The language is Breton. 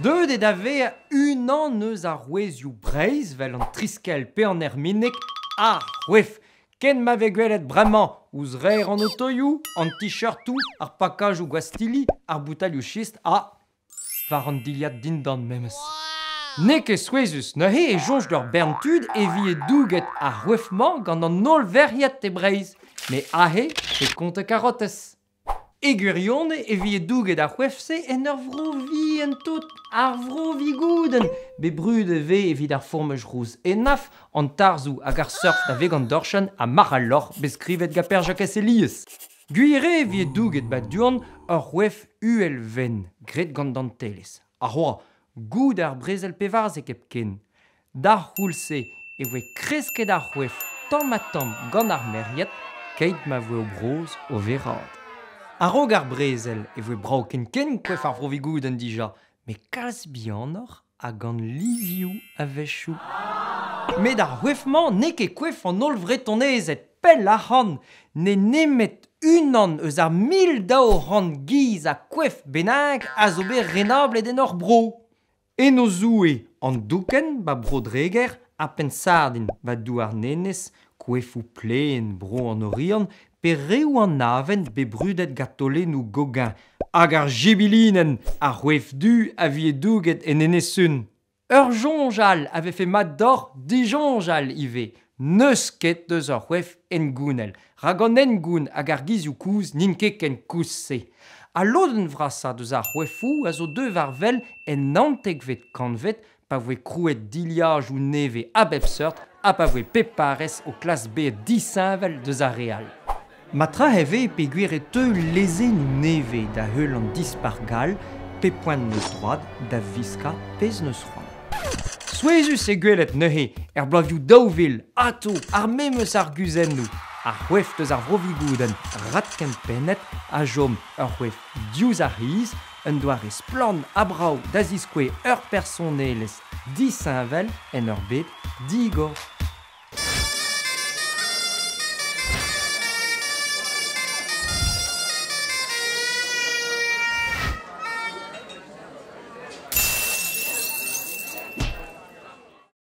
Deuet et ave unan eus ar wezioù breiz vel an triskel pe an erminek ar wef. Ken ma ve gwelet bremañ ouz reer an otoioù, an t-shirtou, ar pakaj ou gwastili, ar boutalioù schist war an diliad dindan memes. Nek e souezus, neuze e jonj d'ur berntud e vi e douget ar wefman gant an nol verriet e breiz, me ahe e konte karotez. E gwirionne e vi e douget ar wefse en ur vrovi en tout, ar vrovi gouden, be brud e ve evit ar formej rouz enaf, an tarzou hag ar surf da vegan dorchan a mar al lor beskrivet gaper jakez eliez. Gwire e vi e douget ba duan ur wef UL-ven, gret gant dantelez. Ar roa, goud ar brezel pevarz e kep ken. Dar c'houlse e voe kresket ar wef tamm gant ar meriet, keit ma voe o broz o verad. A-raok ar brezel e voe brao ken kwef ar vrovi gouden dija, me kalz bihanoc'h a gant livioù a vechou. Met ar wefman nek e kwef an ol vretonezet pell a c'han, ne nemet unan eus ar 1000 daour an giz a kwef benag a zo bet renablet en ur bro. En o zoue an douken ba bro dreger a pen sardin va dou ar nenez kwefou plen bro an orion pe reou an aven be brudet gatolennou gauguin hag ar jibilinen ar wef du a vi e douget en enesun. Ur jonjal ave fe mat d'or dijonjal ive, neus ket deus ur wef en gounel, rag an en goun hag ar gizioù kouz nin ket ken kouz se. A loden vrasa deus ar wefou a zo deux varvel en nantek vet kanvet pa voe krouet diliaj ou neve a bep seurt a pa voe peparez o klas B disinvel deus ar real. Matra heve pe gwir e teu leze nou neve da heul an dispargal pe poant neus droad da viska pez neus c'hoant. Souezus e gwelet neuze bloavioù daouvil, ato, ar memeus ar guzennou, ar wef deus ar vrovi gouden, rat kempennet, a jom ur wef diouz ar riz, un doare splan a brao da ziskouez ur personelez disinvel en ur bet digor.